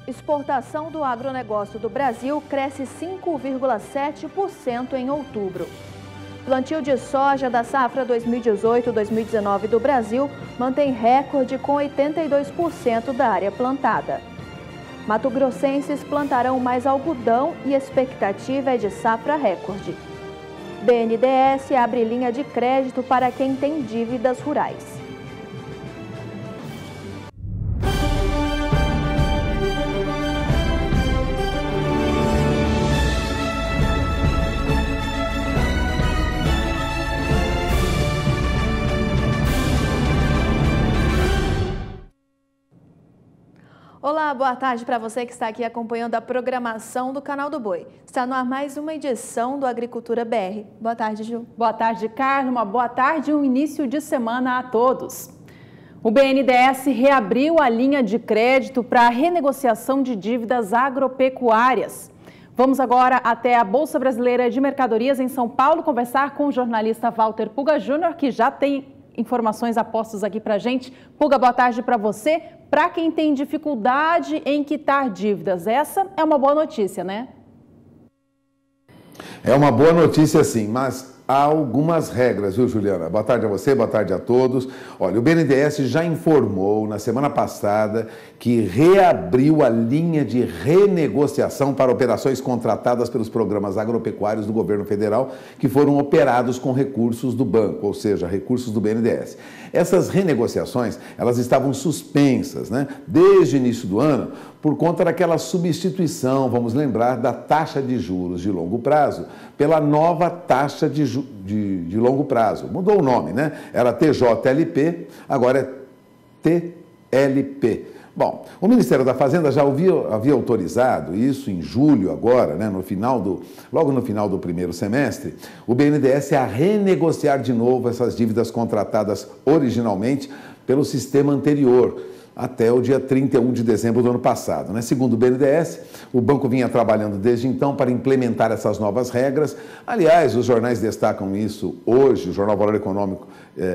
Exportação do agronegócio do Brasil cresce 5,7% em outubro. Plantio de soja da safra 2018-2019 do Brasil mantém recorde com 82% da área plantada. Mato-grossenses plantarão mais algodão e expectativa é de safra recorde. BNDES abre linha de crédito para quem tem dívidas rurais. Olá, boa tarde para você que está aqui acompanhando a programação do Canal do Boi. Está no ar mais uma edição do Agricultura BR. Boa tarde, Ju. Boa tarde, Carla. Uma boa tarde e um início de semana a todos. O BNDES reabriu a linha de crédito para a renegociação de dívidas agropecuárias. Vamos agora até a Bolsa Brasileira de Mercadorias em São Paulo conversar com o jornalista Walter Puga Júnior, que já tem informações apostas aqui para a gente. Puga, boa tarde para você. Para quem tem dificuldade em quitar dívidas, essa é uma boa notícia, né? É uma boa notícia, sim, mas há algumas regras, viu, Juliana? Boa tarde a você, boa tarde a todos. Olha, o BNDES já informou na semana passada que reabriu a linha de renegociação para operações contratadas pelos programas agropecuários do governo federal que foram operados com recursos do banco, ou seja, recursos do BNDES. Essas renegociações, elas estavam suspensas, né, desde o início do ano, por conta daquela substituição, vamos lembrar, da taxa de juros de longo prazo pela nova taxa de longo prazo. Mudou o nome, né? Era TJLP, agora é TLP. Bom, o Ministério da Fazenda já havia autorizado isso em julho agora, né, logo no final do primeiro semestre, o BNDES a renegociar de novo essas dívidas contratadas originalmente pelo sistema anterior, até o dia 31 de dezembro do ano passado, né? Segundo o BNDES, o banco vinha trabalhando desde então para implementar essas novas regras. Aliás, os jornais destacam isso hoje, o Jornal Valor Econômico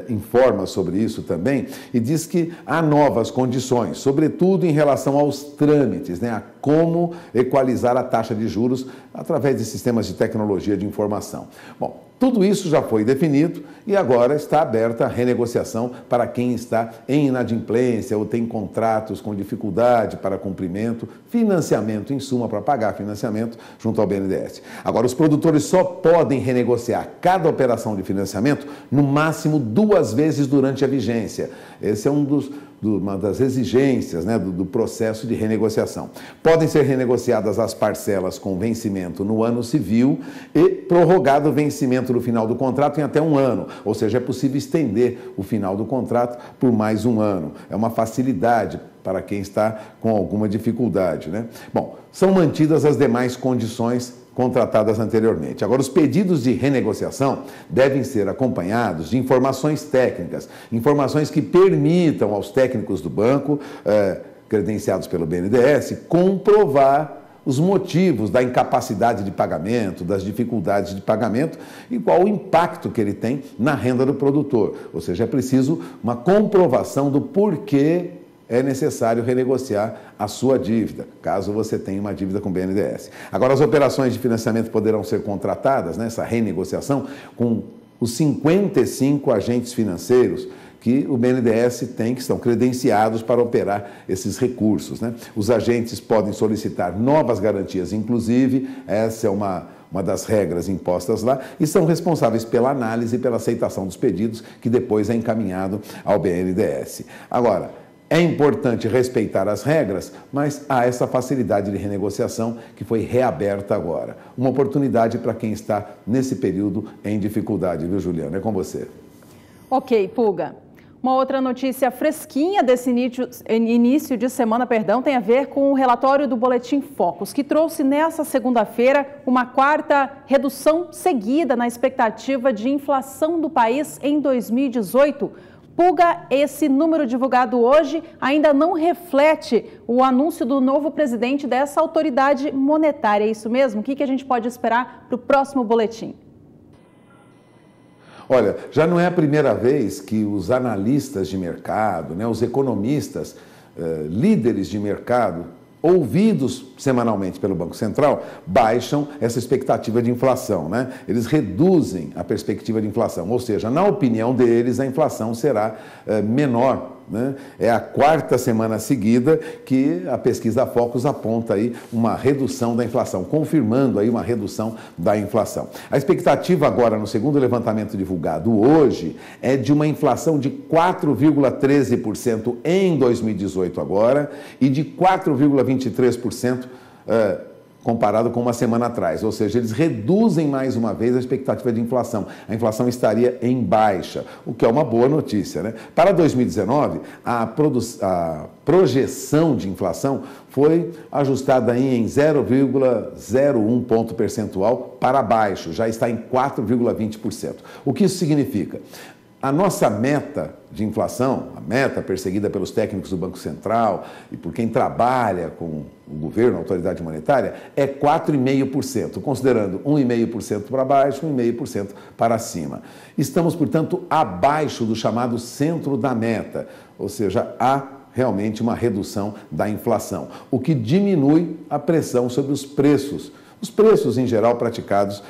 informa sobre isso também, e diz que há novas condições, sobretudo em relação aos trâmites, né? A como equalizar a taxa de juros através de sistemas de tecnologia de informação. Bom, tudo isso já foi definido e agora está aberta a renegociação para quem está em inadimplência ou tem contratos com dificuldade para cumprimento, financiamento em suma para pagar financiamento junto ao BNDES. Agora, os produtores só podem renegociar cada operação de financiamento no máximo 2 vezes durante a vigência. Esse é uma das exigências, né, do processo de renegociação. Podem ser renegociadas as parcelas com vencimento no ano civil e prorrogado o vencimento no final do contrato em até 1 ano, ou seja, é possível estender o final do contrato por mais 1 ano. É uma facilidade para quem está com alguma dificuldade, né? Bom, são mantidas as demais condições contratadas anteriormente. Agora, os pedidos de renegociação devem ser acompanhados de informações técnicas, informações que permitam aos técnicos do banco, credenciados pelo BNDES, comprovar os motivos da incapacidade de pagamento, das dificuldades de pagamento e qual o impacto que ele tem na renda do produtor. Ou seja, é preciso uma comprovação do porquê é necessário renegociar a sua dívida, caso você tenha uma dívida com o BNDES. Agora, as operações de financiamento poderão ser contratadas, nessa renegociação, com os 55 agentes financeiros que o BNDES tem, que estão credenciados para operar esses recursos, né? Os agentes podem solicitar novas garantias, inclusive, essa é uma das regras impostas lá, e são responsáveis pela análise e pela aceitação dos pedidos, que depois é encaminhado ao BNDES. Agora, é importante respeitar as regras, mas há essa facilidade de renegociação que foi reaberta agora. Uma oportunidade para quem está nesse período em dificuldade, viu, Juliana? É com você. Ok, Puga. Uma outra notícia fresquinha desse início de semana, tem a ver com o relatório do Boletim Focus, que trouxe nessa segunda-feira uma 4ª redução seguida na expectativa de inflação do país em 2018. Puga, esse número divulgado hoje ainda não reflete o anúncio do novo presidente dessa autoridade monetária. É isso mesmo? O que a gente pode esperar para o próximo boletim? Olha, já não é a primeira vez que os analistas de mercado, né, os economistas, líderes de mercado, ouvidos semanalmente pelo Banco Central, baixam essa expectativa de inflação, né? Eles reduzem a perspectiva de inflação, ou seja, na opinião deles, a inflação será menor, né? É a quarta semana seguida que a pesquisa Focus aponta aí uma redução da inflação, confirmando aí uma redução da inflação. A expectativa agora, no segundo levantamento divulgado hoje, é de uma inflação de 4,13% em 2018 agora e de 4,23% comparado com uma semana atrás, ou seja, eles reduzem mais uma vez a expectativa de inflação. A inflação estaria em baixa, o que é uma boa notícia, né? Para 2019, a projeção de inflação foi ajustada em 0,01 ponto percentual para baixo, já está em 4,20%. O que isso significa? A nossa meta de inflação, a meta perseguida pelos técnicos do Banco Central e por quem trabalha com o governo, a autoridade monetária, é 4,5%, considerando 1,5% para baixo, 1,5% para cima. Estamos, portanto, abaixo do chamado centro da meta, ou seja, há realmente uma redução da inflação, o que diminui a pressão sobre os preços em geral praticados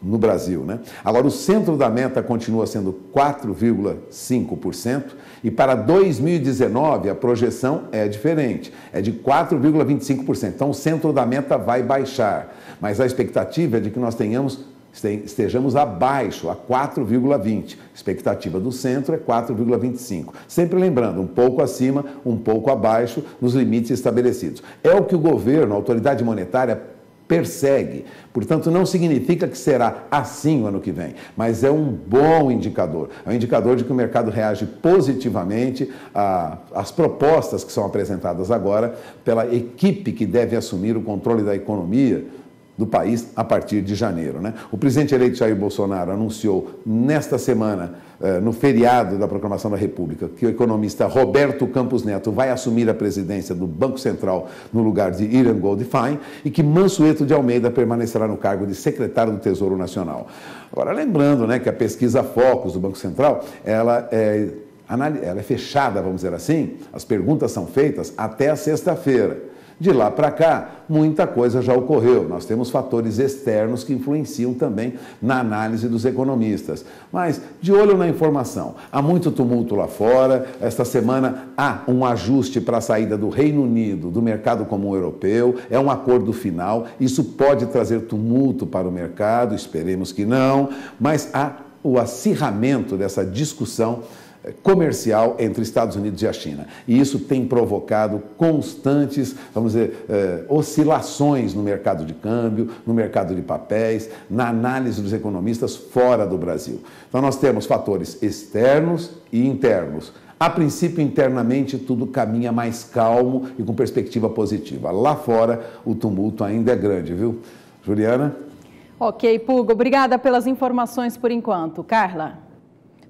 no Brasil, né? Agora, o centro da meta continua sendo 4,5% e para 2019 a projeção é diferente, é de 4,25%. Então, o centro da meta vai baixar, mas a expectativa é de que nós estejamos abaixo, a 4,20%. A expectativa do centro é 4,25%. Sempre lembrando, um pouco acima, um pouco abaixo, nos limites estabelecidos. É o que o governo, a autoridade monetária, persegue. Portanto, não significa que será assim o ano que vem, mas é um bom indicador. É um indicador de que o mercado reage positivamente às propostas que são apresentadas agora pela equipe que deve assumir o controle da economia do país a partir de janeiro, né? O presidente eleito Jair Bolsonaro anunciou nesta semana, no feriado da Proclamação da República, que o economista Roberto Campos Neto vai assumir a presidência do Banco Central no lugar de Irã Goldfein e que Mansueto de Almeida permanecerá no cargo de secretário do Tesouro Nacional. Agora, lembrando, né, que a pesquisa Focus do Banco Central, ela é fechada, vamos dizer assim, as perguntas são feitas até a sexta-feira. De lá para cá, muita coisa já ocorreu. Nós temos fatores externos que influenciam também na análise dos economistas. Mas, de olho na informação, há muito tumulto lá fora. Esta semana há um ajuste para a saída do Reino Unido do mercado comum europeu. É um acordo final. Isso pode trazer tumulto para o mercado, esperemos que não. Mas há o acirramento dessa discussão comercial entre Estados Unidos e a China. E isso tem provocado constantes, vamos dizer, oscilações no mercado de câmbio, no mercado de papéis, na análise dos economistas fora do Brasil. Então nós temos fatores externos e internos. A princípio, internamente, tudo caminha mais calmo e com perspectiva positiva. Lá fora, o tumulto ainda é grande, viu? Juliana? Ok, Puga, obrigada pelas informações por enquanto. Carla?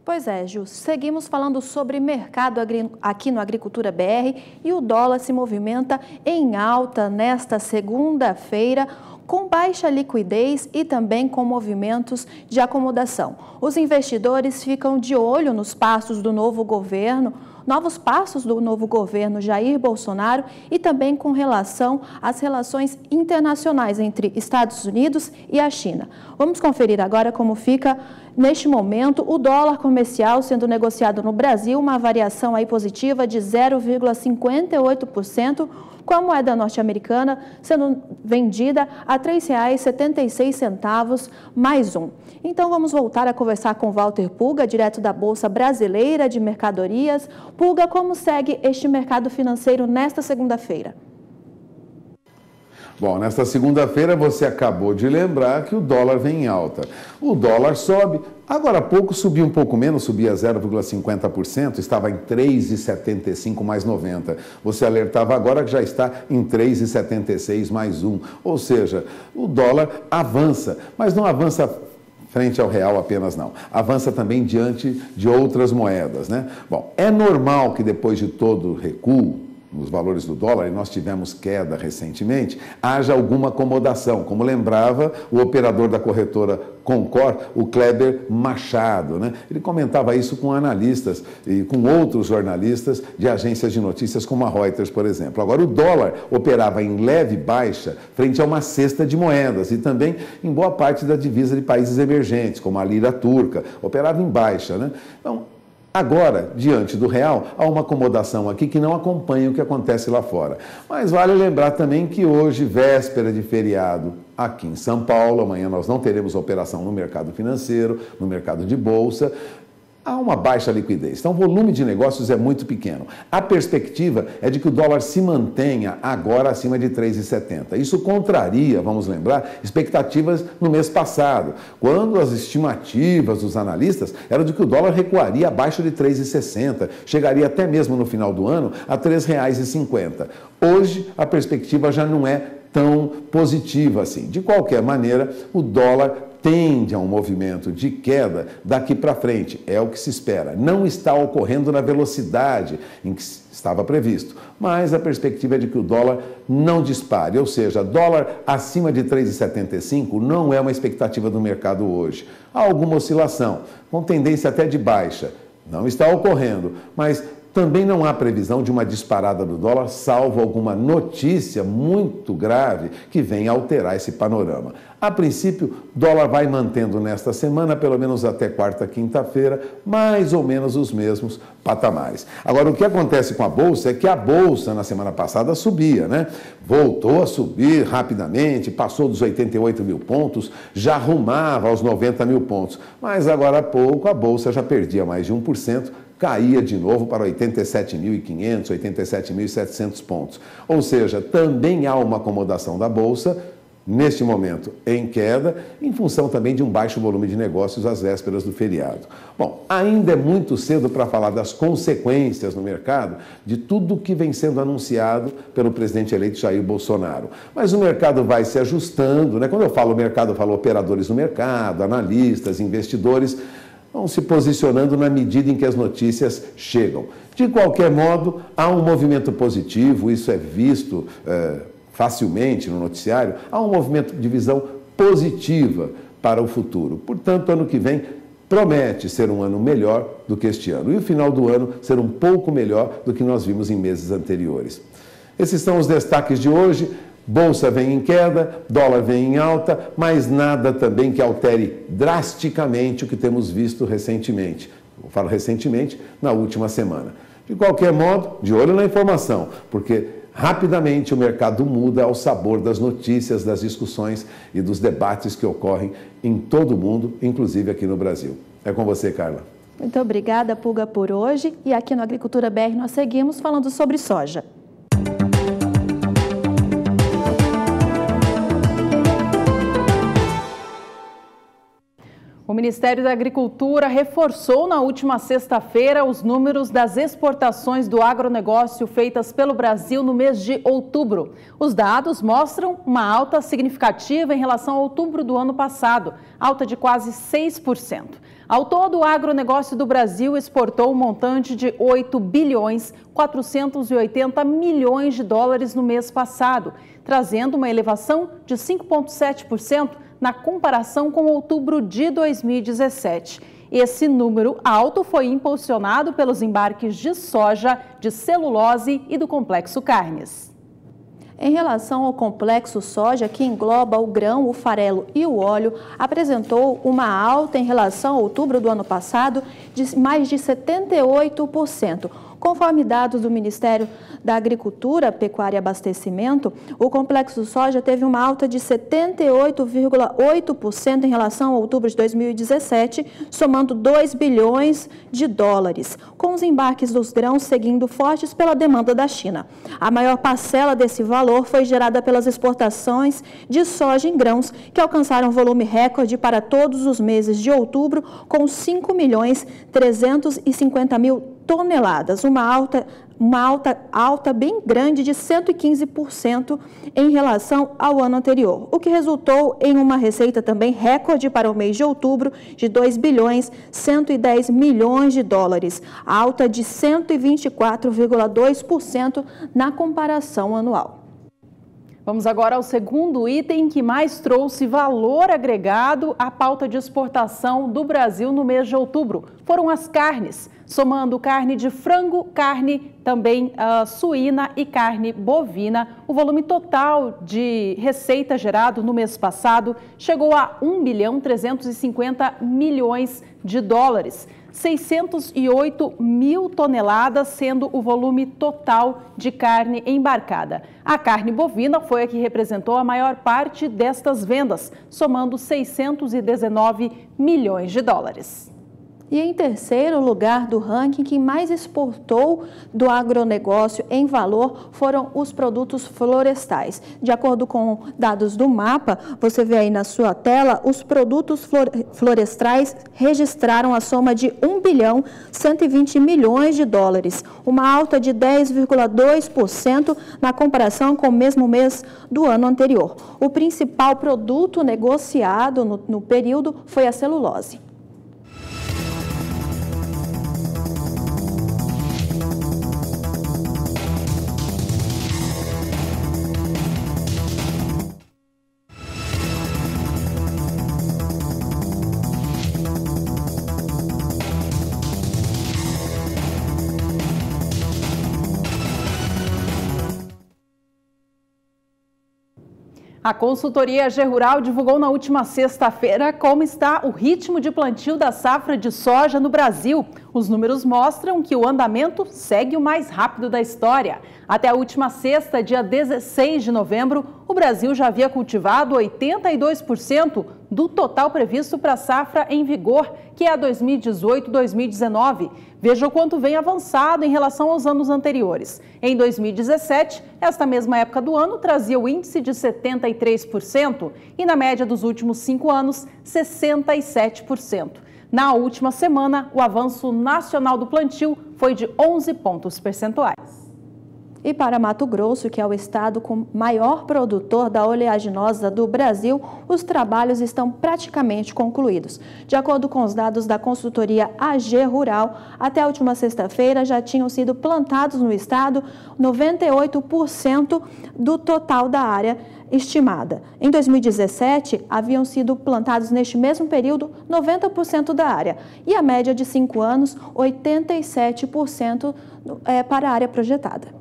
Pois é, Ju, seguimos falando sobre mercado aqui no Agricultura BR e o dólar se movimenta em alta nesta segunda-feira, com baixa liquidez e também com movimentos de acomodação. Os investidores ficam de olho nos passos do novo governo, novos passos do novo governo Jair Bolsonaro e também com relação às relações internacionais entre Estados Unidos e a China. Vamos conferir agora como fica neste momento o dólar comercial sendo negociado no Brasil, uma variação aí positiva de 0,58%, com a moeda norte-americana sendo vendida a R$ 3,76 mais um. Então vamos voltar a conversar com Walter Puga, direto da Bolsa Brasileira de Mercadorias. Puga, como segue este mercado financeiro nesta segunda-feira? Bom, nesta segunda-feira você acabou de lembrar que o dólar vem em alta. O dólar sobe, agora há pouco subiu um pouco menos, subia 0,50%, estava em 3,75 mais 90. Você alertava agora que já está em 3,76 mais 1. Ou seja, o dólar avança, mas não avança frente ao real apenas não. Avança também diante de outras moedas, né? Bom, é normal que depois de todo o recuo, nos valores do dólar, e nós tivemos queda recentemente, haja alguma acomodação, como lembrava o operador da corretora Concor, o Kleber Machado, né? Ele comentava isso com analistas e com outros jornalistas de agências de notícias como a Reuters, por exemplo. Agora, o dólar operava em leve baixa frente a uma cesta de moedas e também em boa parte da divisa de países emergentes, como a lira turca, operava em baixa, né? Então, agora, diante do real, há uma acomodação aqui que não acompanha o que acontece lá fora. Mas vale lembrar também que hoje, véspera de feriado aqui em São Paulo, amanhã nós não teremos operação no mercado financeiro, no mercado de bolsa, há uma baixa liquidez. Então, o volume de negócios é muito pequeno. A perspectiva é de que o dólar se mantenha agora acima de 3,70. Isso contraria, vamos lembrar, expectativas no mês passado, quando as estimativas dos analistas eram de que o dólar recuaria abaixo de 3,60, chegaria até mesmo no final do ano a R$ 3,50. Hoje, a perspectiva já não é tão positiva assim. De qualquer maneira, o dólar tende a um movimento de queda daqui para frente, é o que se espera. Não está ocorrendo na velocidade em que estava previsto, mas a perspectiva é de que o dólar não dispare, ou seja, dólar acima de 3,75 não é uma expectativa do mercado hoje. Há alguma oscilação, com tendência até de baixa, não está ocorrendo, mas também não há previsão de uma disparada do dólar, salvo alguma notícia muito grave que venha alterar esse panorama. A princípio, o dólar vai mantendo nesta semana, pelo menos até quarta, quinta-feira, mais ou menos os mesmos patamares. Agora, o que acontece com a Bolsa é que a Bolsa, na semana passada, subia, né? Voltou a subir rapidamente, passou dos 88 mil pontos, já rumava aos 90 mil pontos. Mas agora há pouco, a Bolsa já perdia mais de 1%, caía de novo para 87.500, 87.700 pontos. Ou seja, também há uma acomodação da Bolsa, neste momento em queda, em função também de um baixo volume de negócios às vésperas do feriado. Bom, ainda é muito cedo para falar das consequências no mercado de tudo que vem sendo anunciado pelo presidente eleito Jair Bolsonaro. Mas o mercado vai se ajustando, né? Quando eu falo mercado, eu falo operadores do mercado, analistas, investidores, vão se posicionando na medida em que as notícias chegam. De qualquer modo, há um movimento positivo, isso é visto facilmente no noticiário, há um movimento de visão positiva para o futuro. Portanto, ano que vem promete ser um ano melhor do que este ano e o final do ano ser um pouco melhor do que nós vimos em meses anteriores. Esses são os destaques de hoje. Bolsa vem em queda, dólar vem em alta, mas nada também que altere drasticamente o que temos visto recentemente. Eu falo recentemente, na última semana. De qualquer modo, de olho na informação, porque rapidamente o mercado muda ao sabor das notícias, das discussões e dos debates que ocorrem em todo o mundo, inclusive aqui no Brasil. É com você, Carla. Muito obrigada, Puga, por hoje. E aqui no Agricultura BR nós seguimos falando sobre soja. O Ministério da Agricultura reforçou na última sexta-feira os números das exportações do agronegócio feitas pelo Brasil no mês de outubro. Os dados mostram uma alta significativa em relação a outubro do ano passado, alta de quase 6%. Ao todo, o agronegócio do Brasil exportou um montante de 8 bilhões 480 milhões de dólares no mês passado, trazendo uma elevação de 5,7% na comparação com outubro de 2017. Esse número alto foi impulsionado pelos embarques de soja, de celulose e do complexo carnes. Em relação ao complexo soja, que engloba o grão, o farelo e o óleo, apresentou uma alta em relação a outubro do ano passado de mais de 78%. Conforme dados do Ministério da Agricultura, Pecuária e Abastecimento, o complexo soja teve uma alta de 78,8% em relação a outubro de 2017, somando 2 bilhões de dólares, com os embarques dos grãos seguindo fortes pela demanda da China. A maior parcela desse valor foi gerada pelas exportações de soja em grãos, que alcançaram volume recorde para todos os meses de outubro, com 5.350.000 toneladas, uma alta bem grande de 115% em relação ao ano anterior, o que resultou em uma receita também recorde para o mês de outubro de 2 bilhões 110 milhões de dólares, alta de 124,2% na comparação anual. Vamos agora ao segundo item que mais trouxe valor agregado à pauta de exportação do Brasil no mês de outubro. Foram as carnes, somando carne de frango, carne também suína e carne bovina. O volume total de receita gerado no mês passado chegou a 1 bilhão 350 milhões de dólares. 608 mil toneladas, sendo o volume total de carne embarcada. A carne bovina foi a que representou a maior parte destas vendas, somando 619 milhões de dólares. E em terceiro lugar do ranking, quem mais exportou do agronegócio em valor foram os produtos florestais. De acordo com dados do mapa, você vê aí na sua tela, os produtos florestais registraram a soma de 1 bilhão 120 milhões de dólares, uma alta de 10,2% na comparação com o mesmo mês do ano anterior. O principal produto negociado no período foi a celulose. A consultoria AG Rural divulgou na última sexta-feira como está o ritmo de plantio da safra de soja no Brasil. Os números mostram que o andamento segue o mais rápido da história. Até a última sexta, dia 16 de novembro, o Brasil já havia cultivado 82% do total previsto para a safra em vigor, que é a 2018-2019. Veja o quanto vem avançado em relação aos anos anteriores. Em 2017, esta mesma época do ano trazia o índice de 73% e, na média dos últimos 5 anos, 67%. Na última semana, o avanço nacional do plantio foi de 11 pontos percentuais. E para Mato Grosso, que é o estado com maior produtor da oleaginosa do Brasil, os trabalhos estão praticamente concluídos. De acordo com os dados da consultoria AG Rural, até a última sexta-feira já tinham sido plantados no estado 98% do total da área estimada. Em 2017, haviam sido plantados neste mesmo período 90% da área e a média de 5 anos, 87% para a área projetada.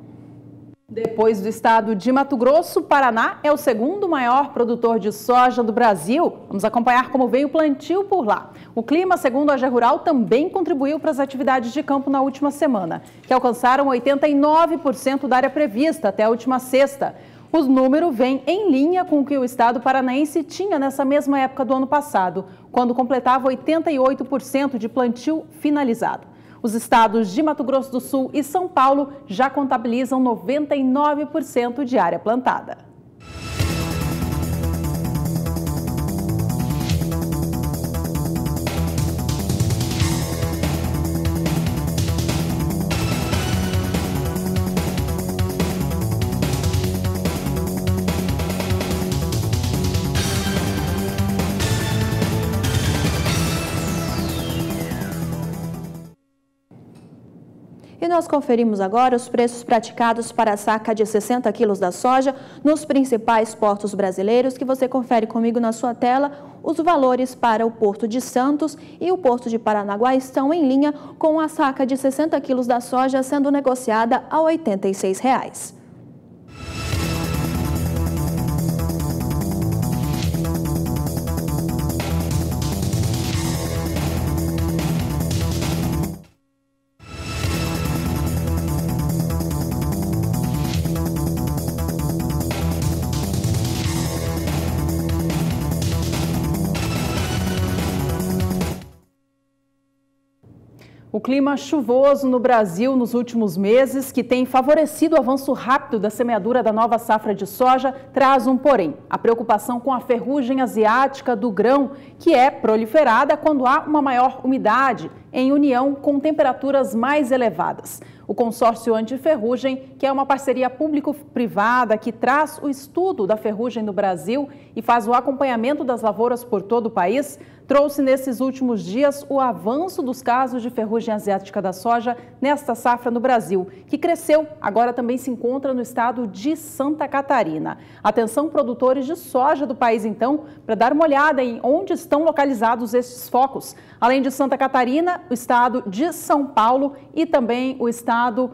Depois do estado de Mato Grosso, Paraná é o segundo maior produtor de soja do Brasil. Vamos acompanhar como veio o plantio por lá. O clima, segundo a AG Rural, também contribuiu para as atividades de campo na última semana, que alcançaram 89% da área prevista até a última sexta. O número vem em linha com o que o estado paranaense tinha nessa mesma época do ano passado, quando completava 88% de plantio finalizado. Os estados de Mato Grosso do Sul e São Paulo já contabilizam 99% de área plantada. E nós conferimos agora os preços praticados para a saca de 60 quilos da soja nos principais portos brasileiros, que você confere comigo na sua tela. Os valores para o Porto de Santos e o Porto de Paranaguá estão em linha com a saca de 60 quilos da soja sendo negociada a R$ 86. O O clima chuvoso no Brasil nos últimos meses, que tem favorecido o avanço rápido da semeadura da nova safra de soja, traz um porém: a preocupação com a ferrugem asiática do grão, que é proliferada quando há uma maior umidade, em união com temperaturas mais elevadas. O consórcio anti-ferrugem, que é uma parceria público-privada que traz o estudo da ferrugem no Brasil e faz o acompanhamento das lavouras por todo o país, trouxe nesses últimos dias o avanço dos casos de ferrugem asiática da soja nesta safra no Brasil, que cresceu, agora também se encontra no estado de Santa Catarina. Atenção, produtores de soja do país, então, para dar uma olhada em onde estão localizados estes focos. Além de Santa Catarina, o estado de São Paulo e também o estado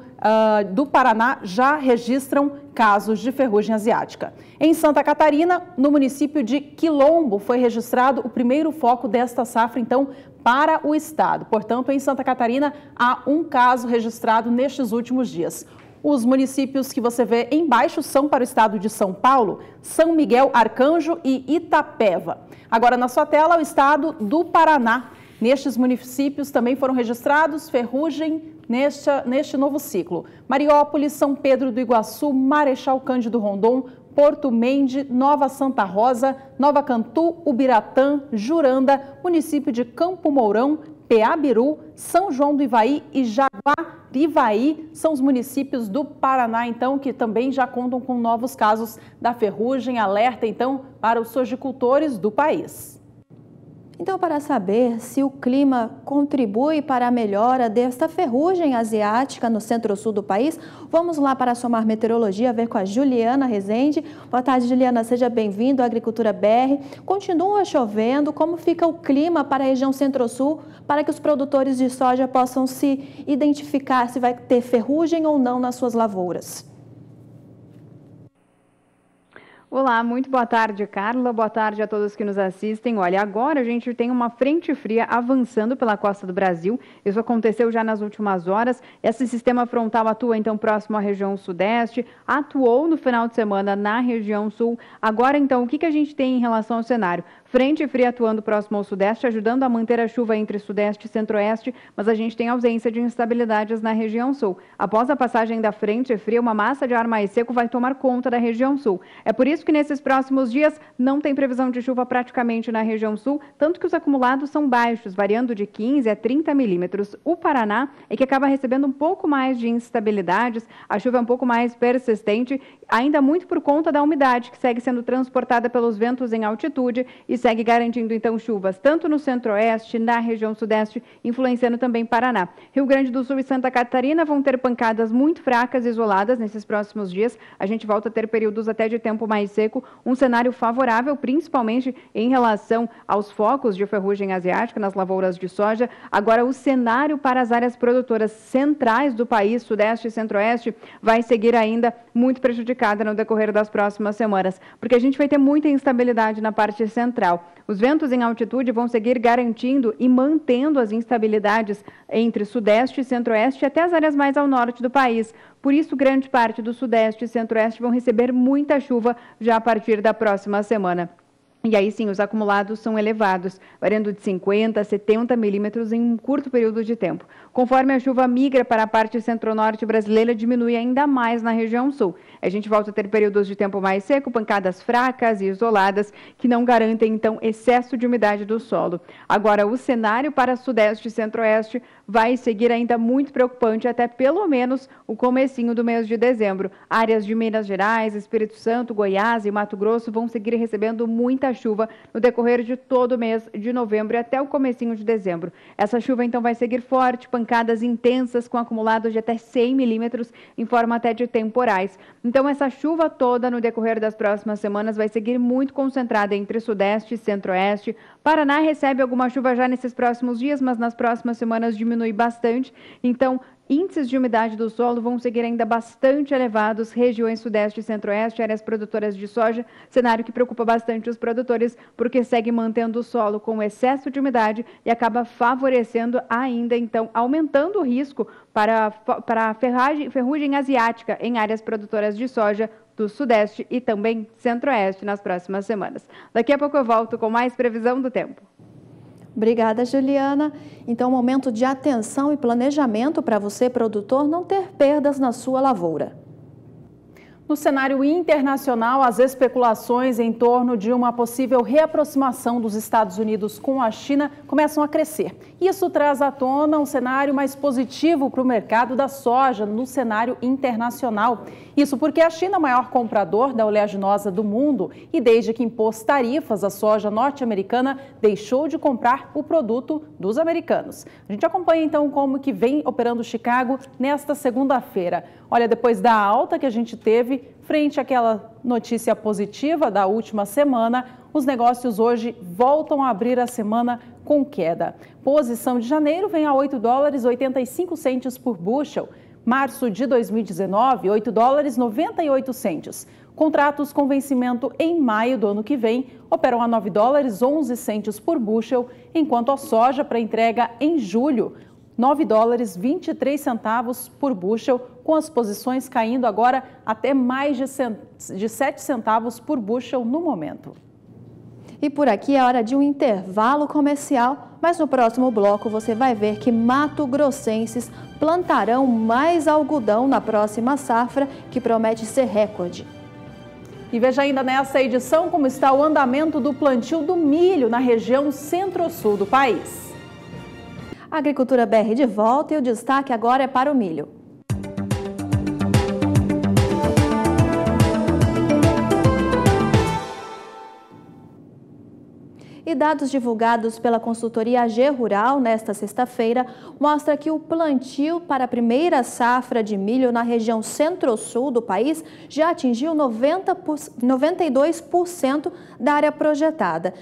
do Paraná já registram casos de ferrugem asiática. Em Santa Catarina, no município de Quilombo, foi registrado o primeiro foco desta safra, então, para o estado. Portanto, em Santa Catarina, há um caso registrado nestes últimos dias. Os municípios que você vê embaixo são para o estado de São Paulo, São Miguel Arcanjo e Itapeva. Agora, na sua tela, o estado do Paraná. Nestes municípios também foram registrados ferrugem neste novo ciclo. Mariópolis, São Pedro do Iguaçu, Marechal Cândido Rondon, Porto Mende, Nova Santa Rosa, Nova Cantu, Ubiratã, Juranda, município de Campo Mourão, Peabiru, São João do Ivaí e Jaguarivaí são os municípios do Paraná, então, que também já contam com novos casos da ferrugem. Alerta, então, para os sojicultores do país. Então, para saber se o clima contribui para a melhora desta ferrugem asiática no centro-sul do país, vamos lá para a Somar Meteorologia ver com a Juliana Rezende. Boa tarde, Juliana, seja bem-vindo à Agricultura BR. Continua chovendo, como fica o clima para a região centro-sul, para que os produtores de soja possam se identificar se vai ter ferrugem ou não nas suas lavouras? Olá, muito boa tarde, Carla. Boa tarde a todos que nos assistem. Olha, agora a gente tem uma frente fria avançando pela costa do Brasil. Isso aconteceu já nas últimas horas. Esse sistema frontal atua, então, próximo à região sudeste, atuou no final de semana na região sul. Agora, então, o que a gente tem em relação ao cenário? Frente fria atuando próximo ao sudeste, ajudando a manter a chuva entre sudeste e centro-oeste, mas a gente tem ausência de instabilidades na região sul. Após a passagem da frente fria, uma massa de ar mais seco vai tomar conta da região sul. É por isso que nesses próximos dias não tem previsão de chuva praticamente na região sul, tanto que os acumulados são baixos, variando de 15 a 30 milímetros. O Paraná é que acaba recebendo um pouco mais de instabilidades, a chuva é um pouco mais persistente, ainda muito por conta da umidade que segue sendo transportada pelos ventos em altitude e segue garantindo, então, chuvas tanto no centro-oeste, na região sudeste, influenciando também Paraná. Rio Grande do Sul e Santa Catarina vão ter pancadas muito fracas e isoladas nesses próximos dias. A gente volta a ter períodos até de tempo mais seco, um cenário favorável, principalmente em relação aos focos de ferrugem asiática nas lavouras de soja. Agora, o cenário para as áreas produtoras centrais do país, sudeste e centro-oeste, vai seguir ainda muito prejudicada no decorrer das próximas semanas, porque a gente vai ter muita instabilidade na parte central. Os ventos em altitude vão seguir garantindo e mantendo as instabilidades entre sudeste e centro-oeste até as áreas mais ao norte do país. Por isso, grande parte do sudeste e centro-oeste vão receber muita chuva já a partir da próxima semana. E aí sim, os acumulados são elevados, variando de 50 a 70 milímetros em um curto período de tempo. Conforme a chuva migra para a parte centro-norte brasileira, diminui ainda mais na região sul. A gente volta a ter períodos de tempo mais seco, pancadas fracas e isoladas, que não garantem, então, excesso de umidade do solo. Agora, o cenário para sudeste e centro-oeste vai seguir ainda muito preocupante até pelo menos o comecinho do mês de dezembro. Áreas de Minas Gerais, Espírito Santo, Goiás e Mato Grosso vão seguir recebendo muita chuva no decorrer de todo o mês de novembro e até o comecinho de dezembro. Essa chuva, então, vai seguir forte, pancadas intensas com acumulados de até 100 milímetros em forma até de temporais. Então, essa chuva toda no decorrer das próximas semanas vai seguir muito concentrada entre sudeste e centro-oeste. Paraná recebe alguma chuva já nesses próximos dias, mas nas próximas semanas diminui bastante. Então, índices de umidade do solo vão seguir ainda bastante elevados, regiões sudeste e centro-oeste, áreas produtoras de soja, cenário que preocupa bastante os produtores, porque segue mantendo o solo com excesso de umidade e acaba favorecendo ainda, então, aumentando o risco para a ferrugem asiática em áreas produtoras de soja do sudeste e também centro-oeste nas próximas semanas. Daqui a pouco eu volto com mais previsão do tempo. Obrigada, Juliana. Então, momento de atenção e planejamento para você, produtor, não ter perdas na sua lavoura. No cenário internacional, as especulações em torno de uma possível reaproximação dos Estados Unidos com a China começam a crescer. Isso traz à tona um cenário mais positivo para o mercado da soja no cenário internacional. Isso porque a China é o maior comprador da oleaginosa do mundo e desde que impôs tarifas, a soja norte-americana deixou de comprar o produto dos americanos. A gente acompanha então como que vem operando Chicago nesta segunda-feira. Olha, depois da alta que a gente teve, frente àquela notícia positiva da última semana, os negócios hoje voltam a abrir a semana com queda. Posição de janeiro vem a $8,85 por bushel. Março de 2019, $8,98. Contratos com vencimento em maio do ano que vem operam a $9,11 por bushel, enquanto a soja para entrega em julho, $9,23 por bushel, com as posições caindo agora até mais de 7 centavos por bushel no momento. E por aqui é hora de um intervalo comercial, mas no próximo bloco você vai ver que mato-grossenses plantarão mais algodão na próxima safra, que promete ser recorde. E veja ainda nessa edição como está o andamento do plantio do milho na região centro-sul do país. Agricultura BR de volta e o destaque agora é para o milho. E dados divulgados pela consultoria AG Rural nesta sexta-feira mostra que o plantio para a primeira safra de milho na região centro-sul do país já atingiu 92% da área projetada.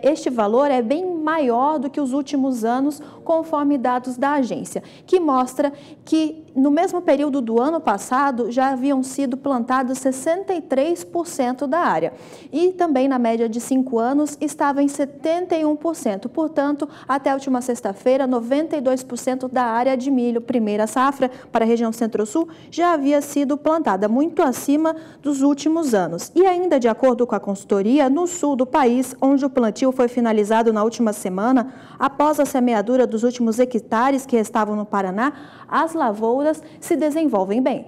Este valor é bem maior do que os últimos anos, conforme dados da agência, que mostra que no mesmo período do ano passado já haviam sido plantados 63% da área. E também na média de 5 anos estava em 71%. Portanto, até a última sexta-feira, 92% da área de milho, primeira safra para a região centro-sul, já havia sido plantada, muito acima dos últimos anos. E ainda de acordo com a consultoria, no sul do país, onde o plantio foi finalizado na última semana, após a semeadura dos últimos hectares que estavam no Paraná, as lavouras se desenvolvem bem.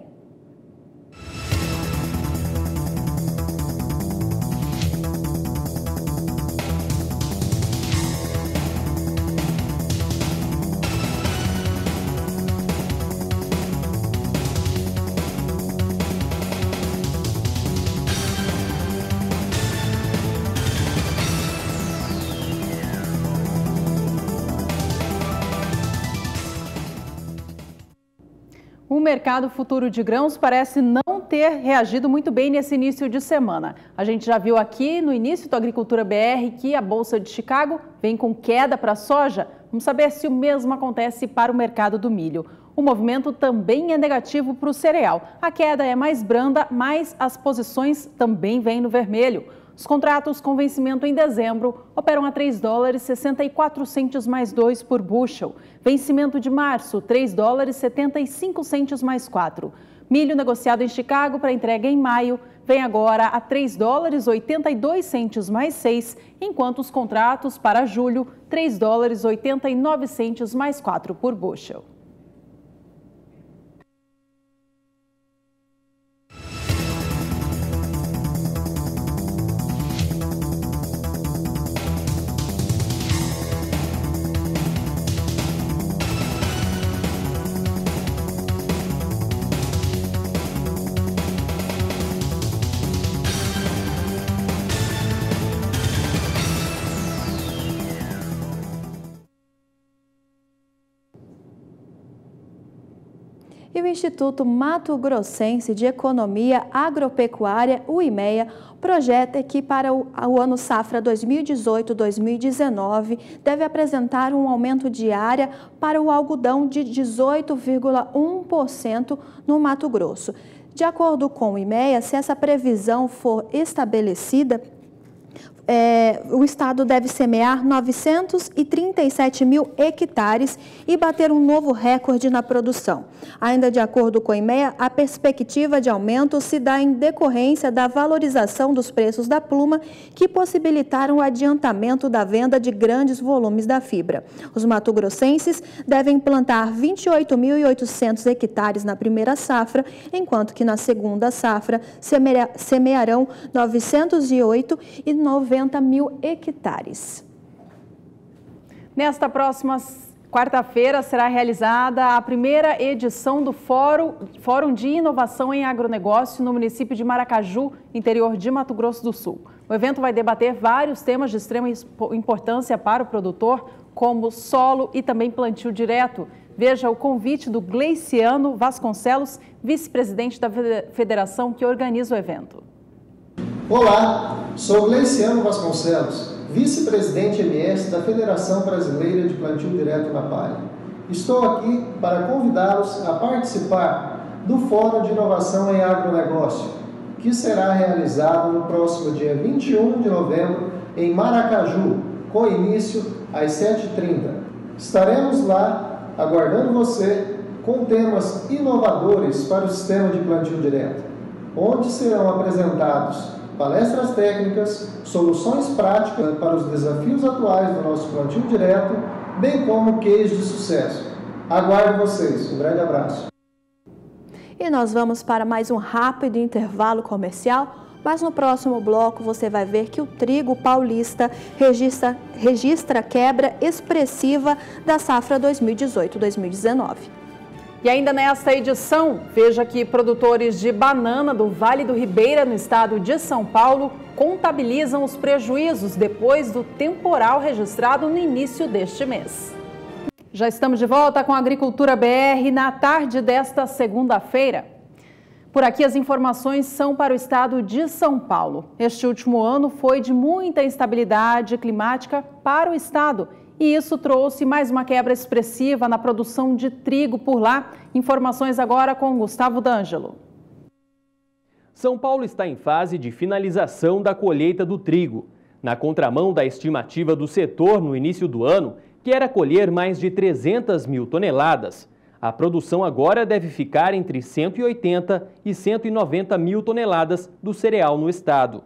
O mercado futuro de grãos parece não ter reagido muito bem nesse início de semana. A gente já viu aqui no início do Agricultura BR que a Bolsa de Chicago vem com queda para a soja. Vamos saber se o mesmo acontece para o mercado do milho. O movimento também é negativo para o cereal. A queda é mais branda, mas as posições também vêm no vermelho. Os contratos com vencimento em dezembro operam a $3,64 mais 2 por bushel. Vencimento de março, $3,75 mais 4. Milho negociado em Chicago para entrega em maio vem agora a $3,82 mais 6, enquanto os contratos para julho, $3,89 mais 4 por bushel. E o Instituto Mato Grossense de Economia Agropecuária, o IMEA, projeta que para o ano safra 2018-2019 deve apresentar um aumento de área para o algodão de 18,1% no Mato Grosso. De acordo com o IMEA, se essa previsão for estabelecida, o estado deve semear 937 mil hectares e bater um novo recorde na produção. Ainda de acordo com o IMEA, a perspectiva de aumento se dá em decorrência da valorização dos preços da pluma, que possibilitaram o adiantamento da venda de grandes volumes da fibra. Os mato-grossenses devem plantar 28.800 hectares na primeira safra, enquanto que na segunda safra semearão 908 e 90 mil hectares. Nesta próxima quarta-feira será realizada a primeira edição do Fórum de Inovação em Agronegócio no município de Maracaju, interior de Mato Grosso do Sul. O evento vai debater vários temas de extrema importância para o produtor, como solo e também plantio direto. Veja o convite do Gleiciano Vasconcelos, vice-presidente da federação que organiza o evento. Olá, sou Gleiciano Vasconcelos, vice-presidente MS da Federação Brasileira de Plantio Direto na Palha. Estou aqui para convidá-los a participar do Fórum de Inovação em Agronegócio, que será realizado no próximo dia 21 de novembro em Maracaju, com início às 7h30. Estaremos lá aguardando você com temas inovadores para o sistema de plantio direto, onde serão apresentados palestras técnicas, soluções práticas para os desafios atuais do nosso plantio direto, bem como case de sucesso. Aguardo vocês. Um grande abraço. E nós vamos para mais um rápido intervalo comercial, mas no próximo bloco você vai ver que o trigo paulista registra quebra expressiva da safra 2018-2019. E ainda nesta edição, veja que produtores de banana do Vale do Ribeira, no estado de São Paulo, contabilizam os prejuízos depois do temporal registrado no início deste mês. Já estamos de volta com a Agricultura BR na tarde desta segunda-feira. Por aqui as informações são para o estado de São Paulo. Este último ano foi de muita instabilidade climática para o estado. E isso trouxe mais uma quebra expressiva na produção de trigo por lá. Informações agora com Gustavo D'Angelo. São Paulo está em fase de finalização da colheita do trigo. Na contramão da estimativa do setor no início do ano, que era colher mais de 300 mil toneladas, a produção agora deve ficar entre 180 e 190 mil toneladas do cereal no estado.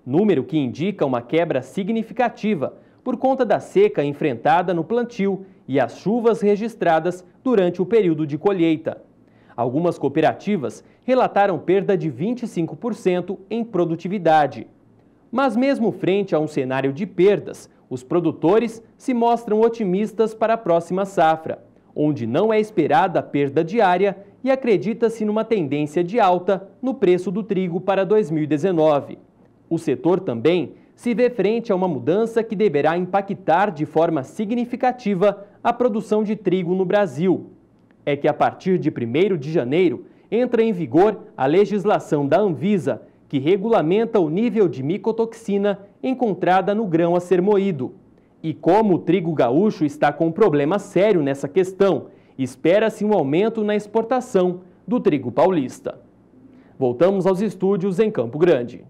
Número que indica uma quebra significativa por conta da seca enfrentada no plantio e as chuvas registradas durante o período de colheita. Algumas cooperativas relataram perda de 25% em produtividade. Mas mesmo frente a um cenário de perdas, os produtores se mostram otimistas para a próxima safra, onde não é esperada a perda diária e acredita-se numa tendência de alta no preço do trigo para 2019. O setor também se vê frente a uma mudança que deverá impactar de forma significativa a produção de trigo no Brasil. É que a partir de 1º de janeiro entra em vigor a legislação da Anvisa, que regulamenta o nível de micotoxina encontrada no grão a ser moído. E como o trigo gaúcho está com um problema sério nessa questão, espera-se um aumento na exportação do trigo paulista. Voltamos aos estúdios em Campo Grande.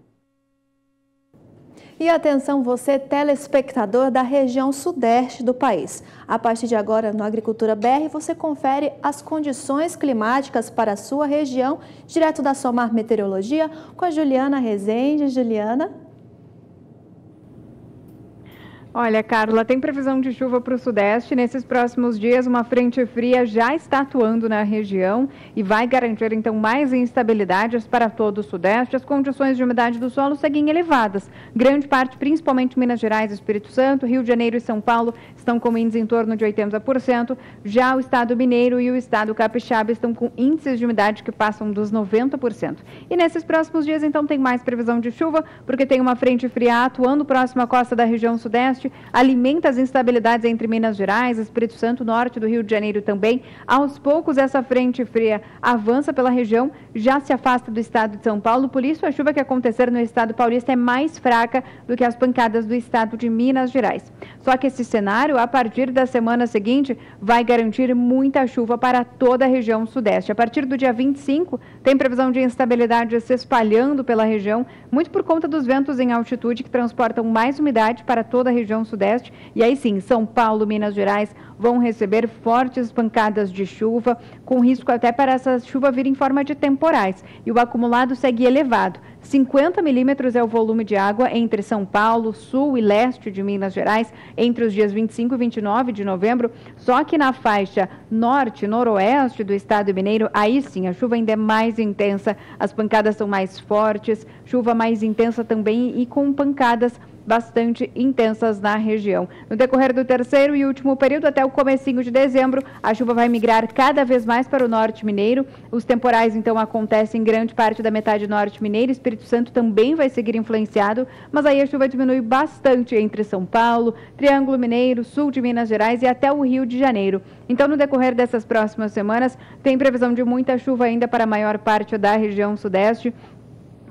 E atenção você, telespectador da região sudeste do país. A partir de agora, no Agricultura BR, você confere as condições climáticas para a sua região, direto da Somar Meteorologia, com a Juliana Rezende. Juliana? Olha, Carla, tem previsão de chuva para o sudeste. Nesses próximos dias, uma frente fria já está atuando na região e vai garantir, então, mais instabilidades para todo o sudeste. As condições de umidade do solo seguem elevadas. Grande parte, principalmente Minas Gerais, Espírito Santo, Rio de Janeiro e São Paulo, estão com índice em torno de 80%. Já o estado mineiro e o estado capixaba estão com índices de umidade que passam dos 90%. E nesses próximos dias, então, tem mais previsão de chuva, porque tem uma frente fria atuando próximo à costa da região sudeste. Sudeste, alimenta as instabilidades entre Minas Gerais, Espírito Santo, norte do Rio de Janeiro também. Aos poucos, essa frente fria avança pela região, já se afasta do estado de São Paulo, por isso a chuva que acontecer no estado paulista é mais fraca do que as pancadas do estado de Minas Gerais. Só que esse cenário, a partir da semana seguinte, vai garantir muita chuva para toda a região sudeste. A partir do dia 25, tem previsão de instabilidade se espalhando pela região, muito por conta dos ventos em altitude que transportam mais umidade para toda a região sudeste. E aí sim, São Paulo, Minas Gerais vão receber fortes pancadas de chuva, com risco até para essa chuva vir em forma de temporais. E o acumulado segue elevado. 50 milímetros é o volume de água entre São Paulo, sul e leste de Minas Gerais, entre os dias 25 e 29 de novembro. Só que na faixa norte, noroeste do estado mineiro, aí sim a chuva ainda é mais intensa, as pancadas são mais fortes, chuva mais intensa também e com pancadas bastante intensas na região. No decorrer do terceiro e último período, até o comecinho de dezembro, a chuva vai migrar cada vez mais para o norte mineiro. Os temporais, então, acontecem em grande parte da metade norte mineira. Espírito Santo também vai seguir influenciado, mas aí a chuva diminui bastante entre São Paulo, Triângulo Mineiro, sul de Minas Gerais e até o Rio de Janeiro. Então, no decorrer dessas próximas semanas, tem previsão de muita chuva ainda para a maior parte da região sudeste.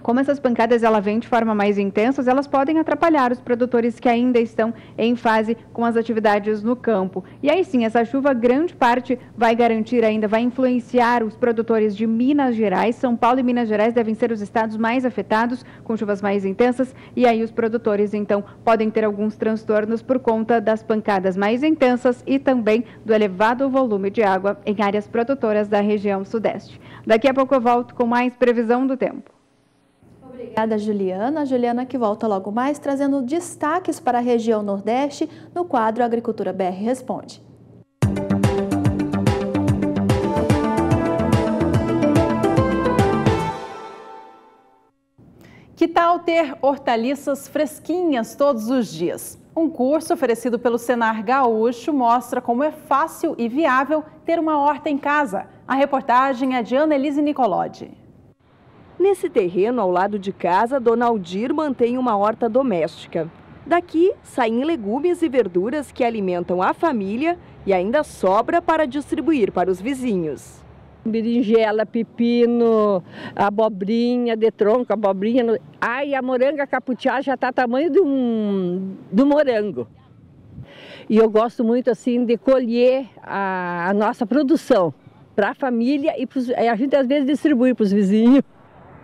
Como essas pancadas vêm de forma mais intensa, elas podem atrapalhar os produtores que ainda estão em fase com as atividades no campo. E aí sim, essa chuva, grande parte, vai garantir ainda, vai influenciar os produtores de Minas Gerais. São Paulo e Minas Gerais devem ser os estados mais afetados, com chuvas mais intensas. E aí os produtores, então, podem ter alguns transtornos por conta das pancadas mais intensas e também do elevado volume de água em áreas produtoras da região sudeste. Daqui a pouco eu volto com mais previsão do tempo. Obrigada, Juliana. A Juliana que volta logo mais, trazendo destaques para a região Nordeste no quadro Agricultura BR Responde. Que tal ter hortaliças fresquinhas todos os dias? Um curso oferecido pelo Senar Gaúcho mostra como é fácil e viável ter uma horta em casa. A reportagem é de Annelise Nicolodi. Nesse terreno, ao lado de casa, Dona Aldir mantém uma horta doméstica. Daqui, saem legumes e verduras que alimentam a família e ainda sobra para distribuir para os vizinhos. Berinjela, pepino, abobrinha de tronco, abobrinha... Ai, a moranga caputiá já está tamanho do morango. E eu gosto muito assim de colher a nossa produção para a família e a gente às vezes distribui para os vizinhos.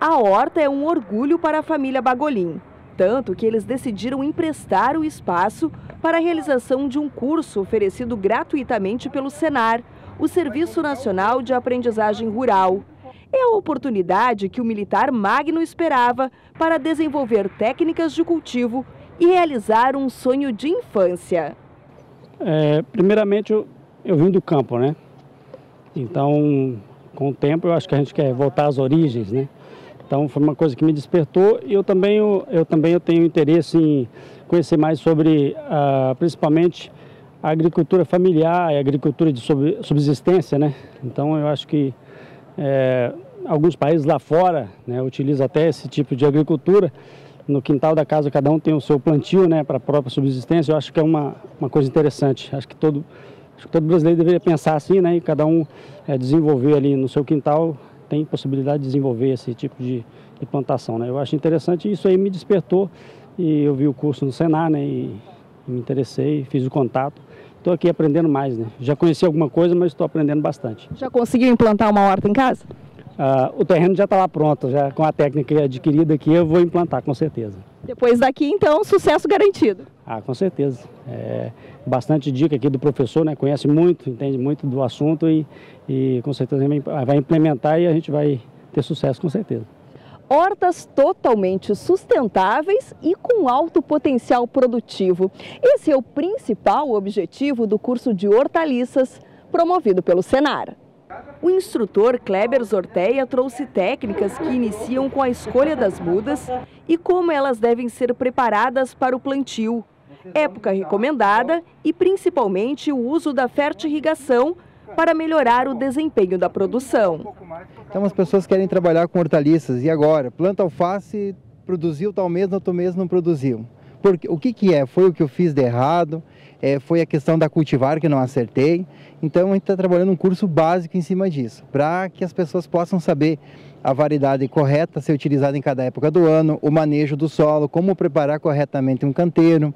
A horta é um orgulho para a família Bagolin, tanto que eles decidiram emprestar o espaço para a realização de um curso oferecido gratuitamente pelo Senar, o Serviço Nacional de Aprendizagem Rural. É a oportunidade que o militar Magno esperava para desenvolver técnicas de cultivo e realizar um sonho de infância. Primeiramente, eu vim do campo, né? Então, com o tempo, eu acho que a gente quer voltar às origens, né? Então foi uma coisa que me despertou e eu também tenho interesse em conhecer mais sobre, principalmente, a agricultura familiar e a agricultura de subsistência, né? Então eu acho que alguns países lá fora, né, utilizam até esse tipo de agricultura. No quintal da casa cada um tem o seu plantio, né, para a própria subsistência. Eu acho que é uma coisa interessante. Acho que todo brasileiro deveria pensar assim, né, e cada um desenvolver ali no seu quintal. Tem possibilidade de desenvolver esse tipo de plantação, né? Eu acho interessante, isso aí me despertou e eu vi o curso no Senar, né? E me interessei, fiz o contato. Estou aqui aprendendo mais, né? Já conheci alguma coisa, mas estou aprendendo bastante. Já conseguiu implantar uma horta em casa? O terreno já está lá pronto, já com a técnica adquirida aqui eu vou implantar, com certeza. Depois daqui, então, sucesso garantido. Com certeza. Bastante dica aqui do professor, né? Conhece muito, entende muito do assunto e com certeza vai implementar e a gente vai ter sucesso, com certeza. Hortas totalmente sustentáveis e com alto potencial produtivo. Esse é o principal objetivo do curso de hortaliças promovido pelo Senar. O instrutor Kleber Zorteia trouxe técnicas que iniciam com a escolha das mudas e como elas devem ser preparadas para o plantio, época recomendada e principalmente o uso da fertirrigação para melhorar o desempenho da produção. Então as pessoas querem trabalhar com hortaliças e agora? Planta alface, produziu tal mês, no outro mês não produziu. o que é? Foi o que eu fiz de errado? Foi a questão da cultivar que não acertei? Então a gente está trabalhando um curso básico em cima disso, para que as pessoas possam saber a variedade correta a ser utilizada em cada época do ano, o manejo do solo, como preparar corretamente um canteiro,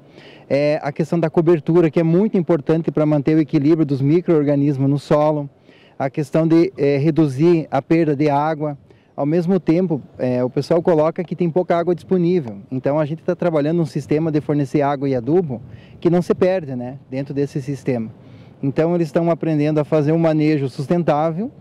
a questão da cobertura, que é muito importante para manter o equilíbrio dos micro-organismos no solo, a questão de reduzir a perda de água. Ao mesmo tempo, o pessoal coloca que tem pouca água disponível, então a gente está trabalhando um sistema de fornecer água e adubo que não se perde, né, dentro desse sistema. Então eles estão aprendendo a fazer um manejo sustentável,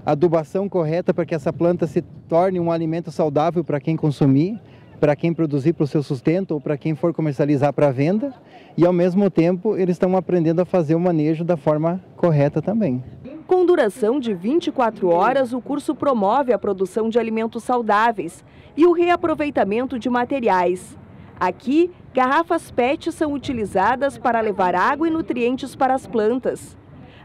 adubação correta para que essa planta se torne um alimento saudável para quem consumir, para quem produzir para o seu sustento ou para quem for comercializar para venda, e ao mesmo tempo eles estão aprendendo a fazer o manejo da forma correta também. Com duração de 24 horas, o curso promove a produção de alimentos saudáveis e o reaproveitamento de materiais. Aqui, garrafas PET são utilizadas para levar água e nutrientes para as plantas.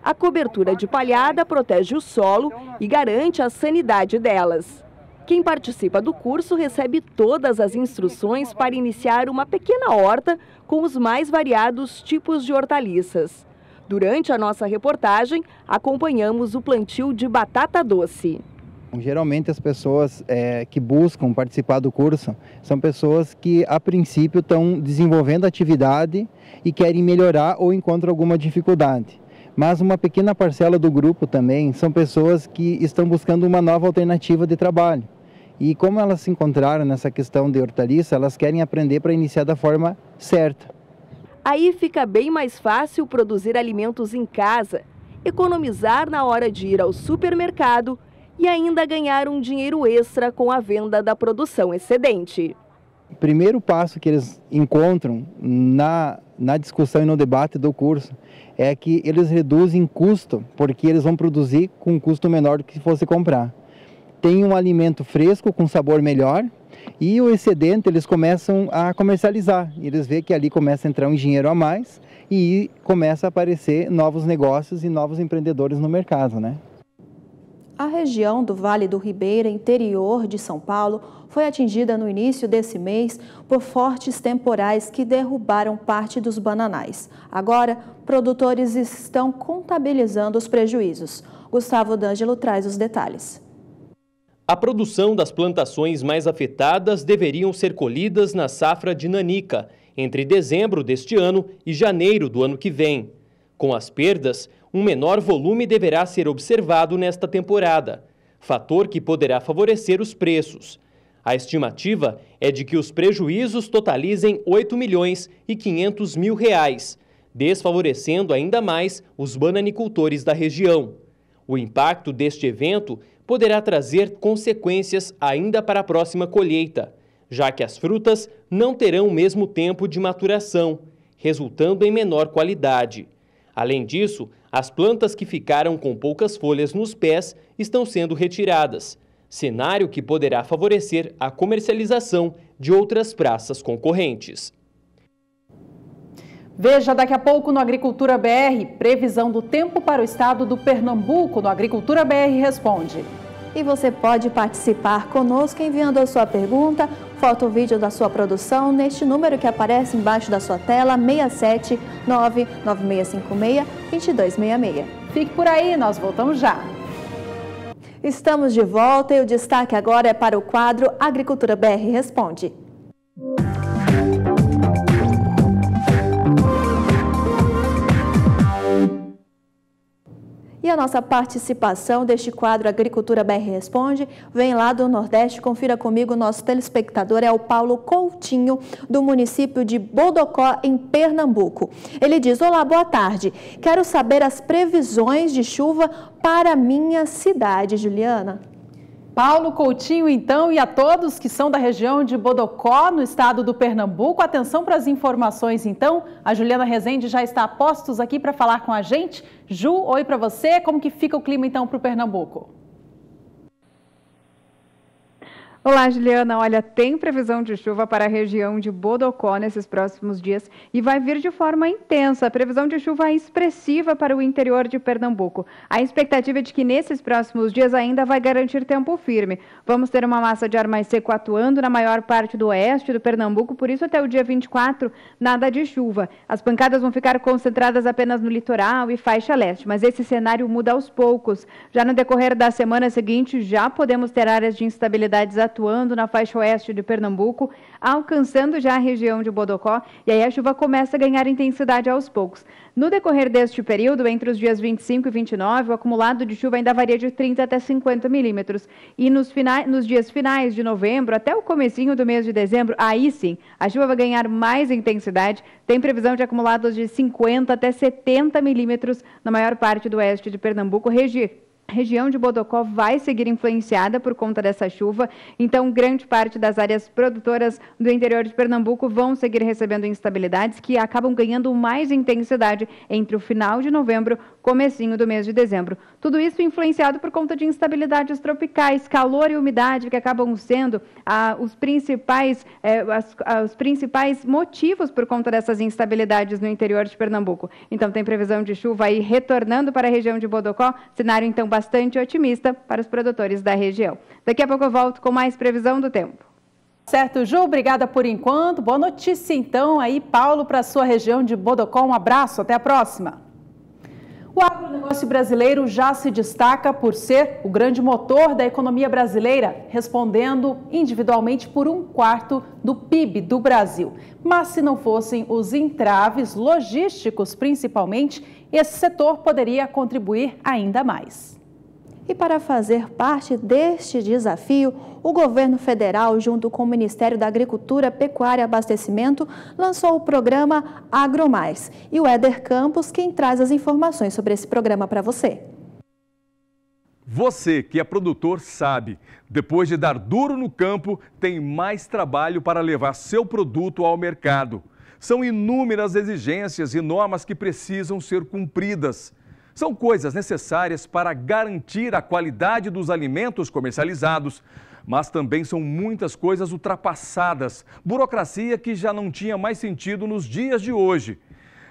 A cobertura de palhada protege o solo e garante a sanidade delas. Quem participa do curso recebe todas as instruções para iniciar uma pequena horta com os mais variados tipos de hortaliças. Durante a nossa reportagem, acompanhamos o plantio de batata doce. Geralmente as pessoas que buscam participar do curso são pessoas que a princípio estão desenvolvendo atividade e querem melhorar ou encontram alguma dificuldade. Mas uma pequena parcela do grupo também são pessoas que estão buscando uma nova alternativa de trabalho. E como elas se encontraram nessa questão de hortaliça, elas querem aprender para iniciar da forma certa. Aí fica bem mais fácil produzir alimentos em casa, economizar na hora de ir ao supermercado e ainda ganhar um dinheiro extra com a venda da produção excedente. O primeiro passo que eles encontram na discussão e no debate do curso é que eles reduzem custo, porque eles vão produzir com um custo menor do que se fosse comprar. Tem um alimento fresco com sabor melhor e o excedente eles começam a comercializar. Eles veem que ali começa a entrar um dinheiro a mais e começa a aparecer novos negócios e novos empreendedores no mercado, né? A região do Vale do Ribeira, interior de São Paulo, foi atingida no início desse mês por fortes temporais que derrubaram parte dos bananais. Agora, produtores estão contabilizando os prejuízos. Gustavo D'Angelo traz os detalhes. A produção das plantações mais afetadas deveriam ser colhidas na safra de nanica, entre dezembro deste ano e janeiro do ano que vem. Com as perdas, um menor volume deverá ser observado nesta temporada, fator que poderá favorecer os preços. A estimativa é de que os prejuízos totalizem R$ 8.500.000, desfavorecendo ainda mais os bananicultores da região. O impacto deste evento poderá trazer consequências ainda para a próxima colheita, já que as frutas não terão o mesmo tempo de maturação, resultando em menor qualidade. Além disso, as plantas que ficaram com poucas folhas nos pés estão sendo retiradas, cenário que poderá favorecer a comercialização de outras praças concorrentes. Veja daqui a pouco no Agricultura BR, previsão do tempo para o estado do Pernambuco no Agricultura BR Responde. E você pode participar conosco enviando a sua pergunta, foto ou vídeo da sua produção neste número que aparece embaixo da sua tela, 67996562266. Fique por aí, nós voltamos já. Estamos de volta e o destaque agora é para o quadro Agricultura BR Responde. E a nossa participação deste quadro Agricultura BR Responde vem lá do Nordeste. Confira comigo, nosso telespectador é o Paulo Coutinho, do município de Bodocó, em Pernambuco. Ele diz: olá, boa tarde. Quero saber as previsões de chuva para a minha cidade, Juliana. Paulo Coutinho, então, e a todos que são da região de Bodocó, no estado do Pernambuco, atenção para as informações, então. A Juliana Rezende já está a postos aqui para falar com a gente. Ju, oi para você. Como que fica o clima, então, para o Pernambuco? Olá, Juliana. Olha, tem previsão de chuva para a região de Bodocó nesses próximos dias e vai vir de forma intensa. A previsão de chuva é expressiva para o interior de Pernambuco. A expectativa é de que nesses próximos dias ainda vai garantir tempo firme. Vamos ter uma massa de ar mais seco atuando na maior parte do oeste do Pernambuco, por isso até o dia 24, nada de chuva. As pancadas vão ficar concentradas apenas no litoral e faixa leste, mas esse cenário muda aos poucos. Já no decorrer da semana seguinte, já podemos ter áreas de instabilidades atuando na faixa oeste de Pernambuco, alcançando já a região de Bodocó, e aí a chuva começa a ganhar intensidade aos poucos. No decorrer deste período, entre os dias 25 e 29, o acumulado de chuva ainda varia de 30 até 50 milímetros. E nos dias finais de novembro, até o comecinho do mês de dezembro, aí sim, a chuva vai ganhar mais intensidade. Tem previsão de acumulados de 50 até 70 milímetros na maior parte do oeste de Pernambuco. Região de Bodocó vai seguir influenciada por conta dessa chuva, então grande parte das áreas produtoras do interior de Pernambuco vão seguir recebendo instabilidades que acabam ganhando mais intensidade entre o final de novembro e comecinho do mês de dezembro. Tudo isso influenciado por conta de instabilidades tropicais, calor e umidade que acabam sendo os principais motivos por conta dessas instabilidades no interior de Pernambuco. Então tem previsão de chuva aí retornando para a região de Bodocó, cenário então bastante otimista para os produtores da região. Daqui a pouco eu volto com mais previsão do tempo. Certo, Ju, obrigada por enquanto. Boa notícia então aí, Paulo, para a sua região de Bodocó. Um abraço, até a próxima. O agronegócio brasileiro já se destaca por ser o grande motor da economia brasileira, respondendo individualmente por 1/4 do PIB do Brasil. Mas se não fossem os entraves logísticos, principalmente, esse setor poderia contribuir ainda mais. E para fazer parte deste desafio, o governo federal, junto com o Ministério da Agricultura, Pecuária e Abastecimento, lançou o programa AgroMais. E o Éder Campos, quem traz as informações sobre esse programa para você. Você que é produtor sabe, depois de dar duro no campo, tem mais trabalho para levar seu produto ao mercado. São inúmeras exigências e normas que precisam ser cumpridas. São coisas necessárias para garantir a qualidade dos alimentos comercializados, mas também são muitas coisas ultrapassadas, burocracia que já não tinha mais sentido nos dias de hoje.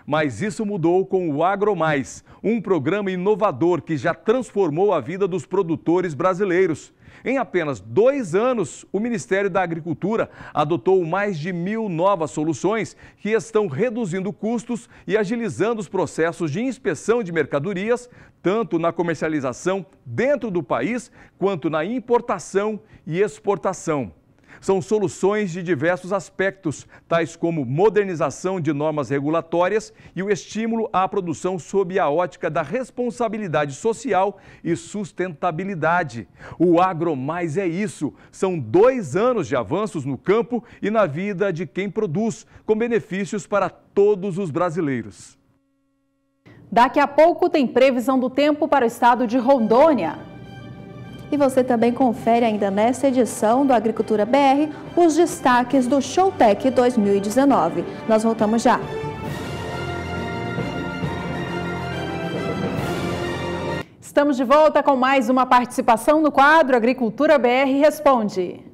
Mas isso mudou com o AgroMais, um programa inovador que já transformou a vida dos produtores brasileiros. Em apenas 2 anos, o Ministério da Agricultura adotou mais de 1.000 novas soluções que estão reduzindo custos e agilizando os processos de inspeção de mercadorias, tanto na comercialização dentro do país, quanto na importação e exportação. São soluções de diversos aspectos, tais como modernização de normas regulatórias e o estímulo à produção sob a ótica da responsabilidade social e sustentabilidade. O AgroMais é isso, são 2 anos de avanços no campo e na vida de quem produz, com benefícios para todos os brasileiros. Daqui a pouco tem previsão do tempo para o estado de Rondônia. E você também confere ainda nesta edição do Agricultura BR os destaques do Showtech 2019. Nós voltamos já. Estamos de volta com mais uma participação no quadro Agricultura BR Responde.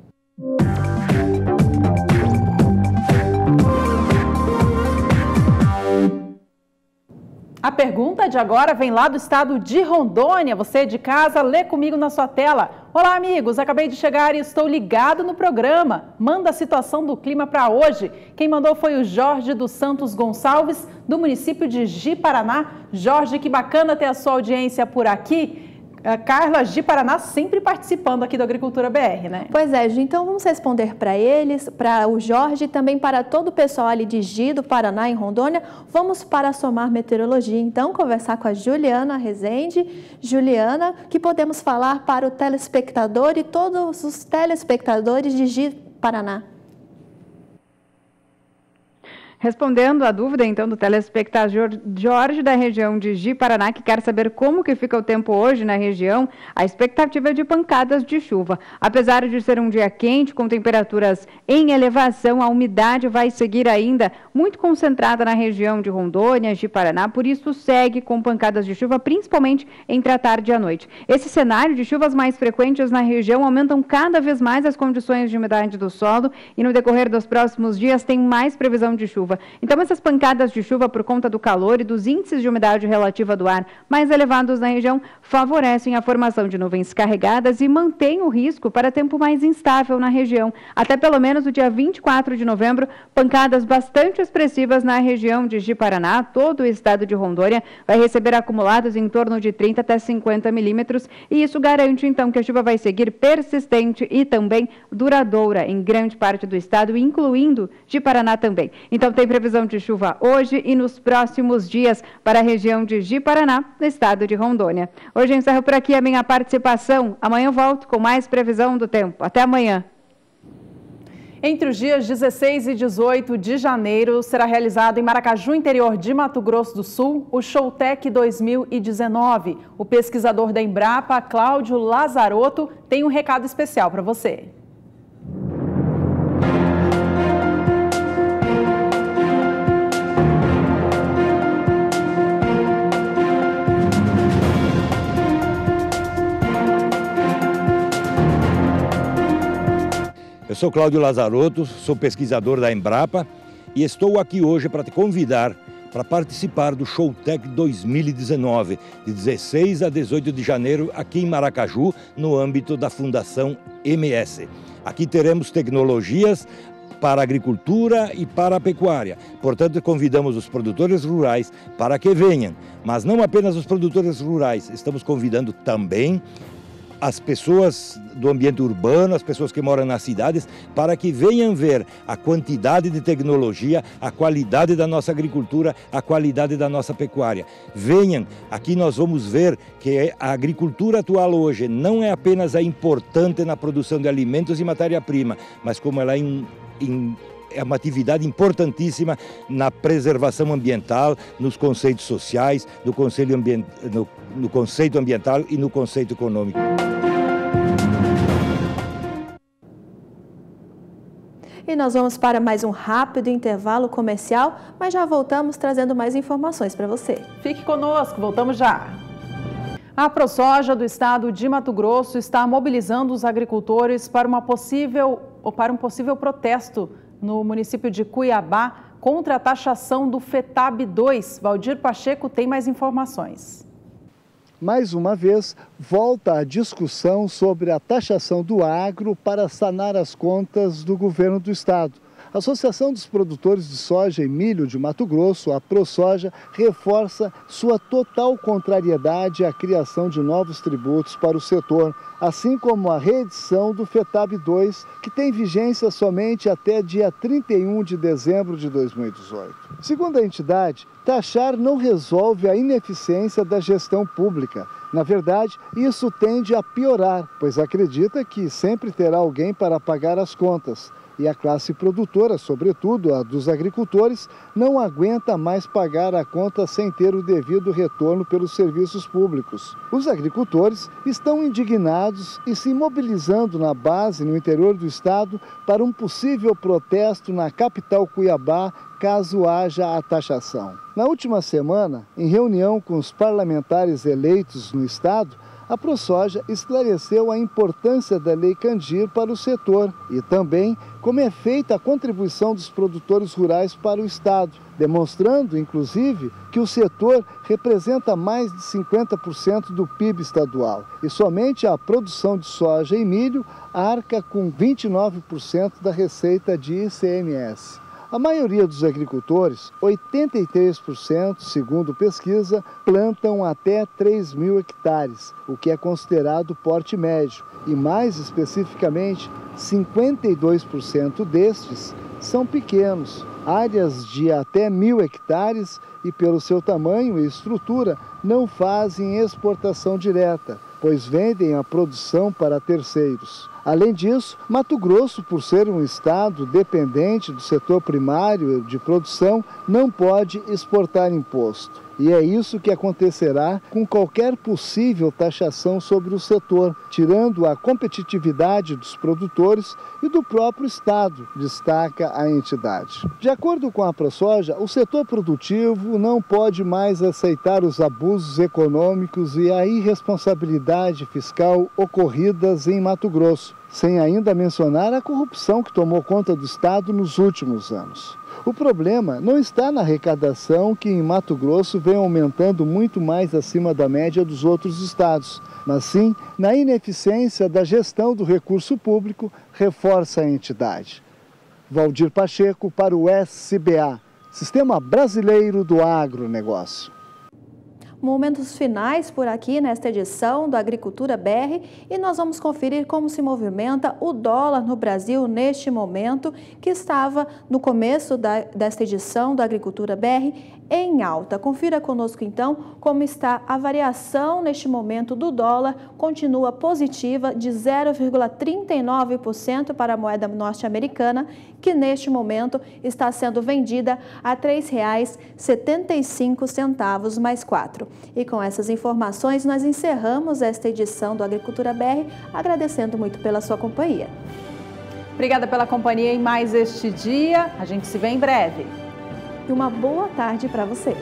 A pergunta de agora vem lá do estado de Rondônia. Você de casa, lê comigo na sua tela. Olá, amigos. Acabei de chegar e estou ligado no programa. Manda a situação do clima para hoje. Quem mandou foi o Jorge dos Santos Gonçalves, do município de Ji-Paraná. Jorge, que bacana ter a sua audiência por aqui. Carla, Ji-Paraná sempre participando aqui do Agricultura BR, né? Pois é, Gi, então vamos responder para eles, para o Jorge e também para todo o pessoal ali de Ji, do Paraná, em Rondônia. Vamos para a Somar Meteorologia, então, conversar com a Juliana Rezende. Juliana, que podemos falar para o telespectador e todos os telespectadores de Ji, Paraná. Respondendo à dúvida, então, do telespectador Jorge, da região de Ji-Paraná, que quer saber como que fica o tempo hoje na região, a expectativa é de pancadas de chuva. Apesar de ser um dia quente, com temperaturas em elevação, a umidade vai seguir ainda muito concentrada na região de Rondônia, Ji-Paraná, por isso segue com pancadas de chuva, principalmente entre a tarde e a noite. Esse cenário de chuvas mais frequentes na região aumentam cada vez mais as condições de umidade do solo e no decorrer dos próximos dias tem mais previsão de chuva. Então, essas pancadas de chuva por conta do calor e dos índices de umidade relativa do ar mais elevados na região favorecem a formação de nuvens carregadas e mantêm o risco para tempo mais instável na região. Até pelo menos o dia 24 de novembro, pancadas bastante expressivas na região de Ji-Paraná. Todo o estado de Rondônia vai receber acumulados em torno de 30 até 50 milímetros e isso garante, então, que a chuva vai seguir persistente e também duradoura em grande parte do estado, incluindo Ji-Paraná também. Então, tem previsão de chuva hoje e nos próximos dias para a região de Ji-Paraná, no estado de Rondônia. Hoje eu encerro por aqui a minha participação. Amanhã eu volto com mais previsão do tempo. Até amanhã. Entre os dias 16 e 18 de janeiro, será realizado em Maracaju, interior de Mato Grosso do Sul, o Showtech 2019. O pesquisador da Embrapa, Cláudio Lazarotto, tem um recado especial para você. Eu sou Cláudio Lazarotto, sou pesquisador da Embrapa e estou aqui hoje para te convidar para participar do Showtech 2019, de 16 a 18 de janeiro, aqui em Maracaju, no âmbito da Fundação MS. Aqui teremos tecnologias para a agricultura e para a pecuária. Portanto, convidamos os produtores rurais para que venham, mas não apenas os produtores rurais, estamos convidando também as pessoas do ambiente urbano, as pessoas que moram nas cidades, para que venham ver a quantidade de tecnologia, a qualidade da nossa agricultura, a qualidade da nossa pecuária. Venham, aqui nós vamos ver que a agricultura atual hoje não é apenas a importante na produção de alimentos e matéria-prima, mas como ela é uma atividade importantíssima na preservação ambiental, nos conceitos sociais, no conceito ambiental e no conceito econômico. E nós vamos para mais um rápido intervalo comercial, mas já voltamos trazendo mais informações para você. Fique conosco, voltamos já. A ProSoja do estado de Mato Grosso está mobilizando os agricultores para um possível protesto no município de Cuiabá contra a taxação do FETAB 2. Valdir Pacheco tem mais informações. Mais uma vez, volta a discussão sobre a taxação do agro para sanar as contas do governo do estado. A Associação dos Produtores de Soja e Milho de Mato Grosso, a ProSoja, reforça sua total contrariedade à criação de novos tributos para o setor, assim como a reedição do FETAB 2, que tem vigência somente até dia 31 de dezembro de 2018. Segundo a entidade, taxar não resolve a ineficiência da gestão pública. Na verdade, isso tende a piorar, pois acredita que sempre terá alguém para pagar as contas. E a classe produtora, sobretudo a dos agricultores, não aguenta mais pagar a conta sem ter o devido retorno pelos serviços públicos. Os agricultores estão indignados e se mobilizando na base, no interior do estado, para um possível protesto na capital Cuiabá, caso haja a taxação. Na última semana, em reunião com os parlamentares eleitos no estado, a ProSoja esclareceu a importância da Lei Candir para o setor e também como é feita a contribuição dos produtores rurais para o estado, demonstrando, inclusive, que o setor representa mais de 50% do PIB estadual e somente a produção de soja e milho arca com 29% da receita de ICMS. A maioria dos agricultores, 83%, segundo pesquisa, plantam até 3 mil hectares, o que é considerado porte médio. E mais especificamente, 52% destes são pequenos, áreas de até 1.000 hectares e pelo seu tamanho e estrutura não fazem exportação direta, pois vendem a produção para terceiros. Além disso, Mato Grosso, por ser um estado dependente do setor primário de produção, não pode exportar imposto. E é isso que acontecerá com qualquer possível taxação sobre o setor, tirando a competitividade dos produtores e do próprio estado, destaca a entidade. De acordo com a ProSoja, o setor produtivo não pode mais aceitar os abusos econômicos e a irresponsabilidade fiscal ocorridas em Mato Grosso, sem ainda mencionar a corrupção que tomou conta do estado nos últimos anos. O problema não está na arrecadação, que em Mato Grosso vem aumentando muito mais acima da média dos outros estados, mas sim na ineficiência da gestão do recurso público, reforça a entidade. Valdir Pacheco para o SBA, Sistema Brasileiro do Agronegócio. Momentos finais por aqui nesta edição do Agricultura BR e nós vamos conferir como se movimenta o dólar no Brasil neste momento, que estava no começo desta edição do Agricultura BR em alta. Confira conosco então como está a variação neste momento do dólar, continua positiva de 0,39% para a moeda norte-americana, que neste momento está sendo vendida a R$ 3,75 mais 4. E com essas informações nós encerramos esta edição do Agricultura BR, agradecendo muito pela sua companhia. Obrigada pela companhia em mais este dia, a gente se vê em breve. E uma boa tarde para você.